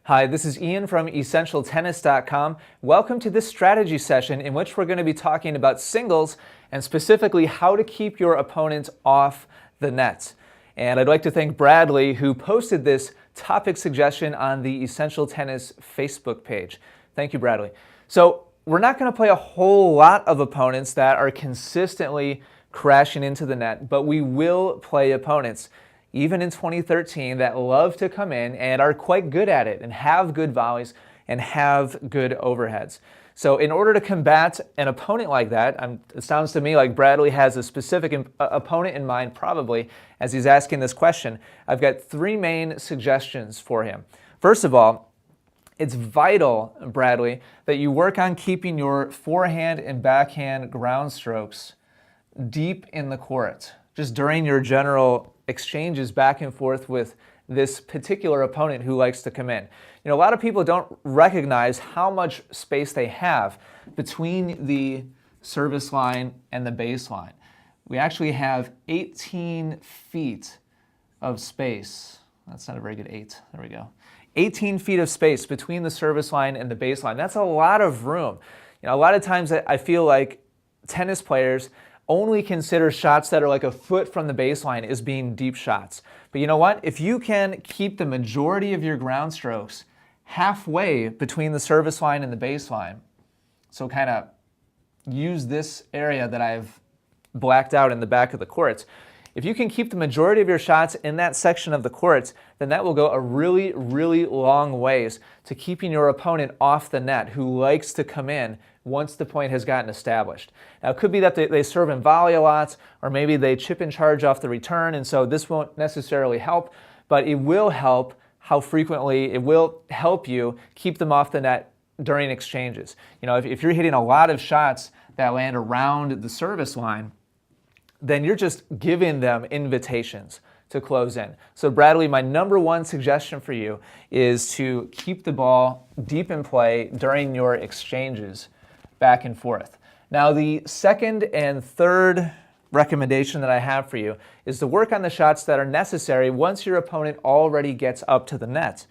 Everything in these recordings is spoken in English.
Hi, this is Ian from EssentialTennis.com. Welcome to this strategy session in which we're going to be talking about singles and specifically how to keep your opponent off the net. And I'd like to thank Bradley who posted this topic suggestion on the Essential Tennis Facebook page. Thank you, Bradley. So we're not going to play a whole lot of opponents that are consistently crashing into the net, but we will play opponents even in 2013, that love to come in and are quite good at it and have good volleys and have good overheads. So in order to combat an opponent like that, it sounds to me like Bradley has a specific opponent in mind probably as he's asking this question. I've got three main suggestions for him. First of all, it's vital, Bradley, that you work on keeping your forehand and backhand ground strokes deep in the court, just during your general exchanges back and forth with this particular opponent who likes to come in. You know, a lot of people don't recognize how much space they have between the service line and the baseline. We actually have 18 feet of space. That's not a very good 8. There we go. 18 feet of space between the service line and the baseline. That's a lot of room. You know, a lot of times I feel like tennis players only consider shots that are like a foot from the baseline as being deep shots. But you know what? If you can keep the majority of your ground strokes halfway between the service line and the baseline, so kind of use this area that I've blacked out in the back of the courts, if you can keep the majority of your shots in that section of the courts, then that will go a really, really long ways to keeping your opponent off the net who likes to come in once the point has gotten established. Now, it could be that they serve and volley a lot, or maybe they chip and charge off the return, and so this won't necessarily help, but it will help how frequently it will help you keep them off the net during exchanges. You know, if you're hitting a lot of shots that land around the service line, then you're just giving them invitations to close in. So Bradley, my number one suggestion for you is to keep the ball deep in play during your exchanges back and forth. Now, the second and third recommendation that I have for you is to work on the shots that are necessary once your opponent already gets up to the net.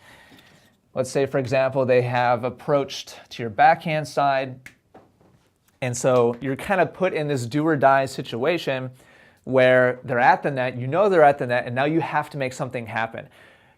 Let's say, for example, they have approached to your backhand side, and so you're kind of put in this do or die situation where they're at the net, you know they're at the net, and now you have to make something happen.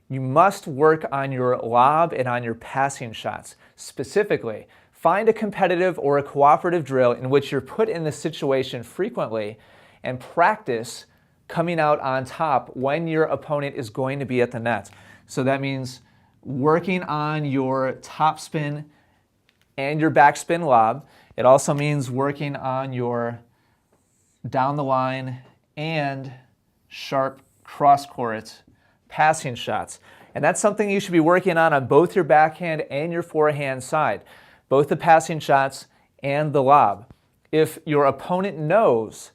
You must work on your lob and on your passing shots. Specifically, find a competitive or a cooperative drill in which you're put in this situation frequently and practice coming out on top when your opponent is going to be at the net. So that means working on your topspin and your backspin lob. It also means working on your down the line and sharp cross-court passing shots. And that's something you should be working on both your backhand and your forehand side, both the passing shots and the lob. If your opponent knows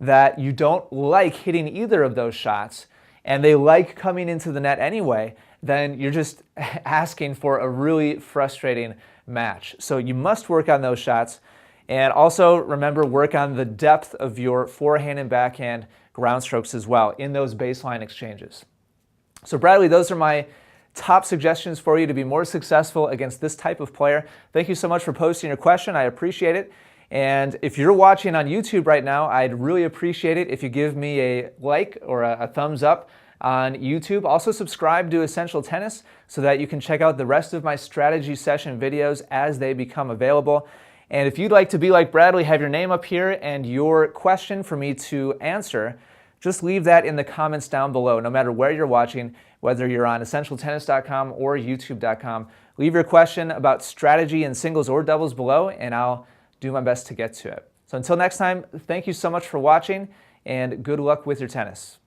that you don't like hitting either of those shots and they like coming into the net anyway, then you're just asking for a really frustrating match. So you must work on those shots. And also remember, work on the depth of your forehand and backhand ground strokes as well in those baseline exchanges. So Bradley, those are my top suggestions for you to be more successful against this type of player. Thank you so much for posting your question. I appreciate it. And if you're watching on YouTube right now, I'd really appreciate it if you give me a like or a thumbs up on YouTube. Also subscribe to Essential Tennis so that you can check out the rest of my strategy session videos as they become available. And if you'd like to be like Bradley, have your name up here and your question for me to answer, just leave that in the comments down below, no matter where you're watching, whether you're on EssentialTennis.com or YouTube.com. Leave your question about strategy in singles or doubles below, and I'll do my best to get to it. So until next time, thank you so much for watching, and good luck with your tennis.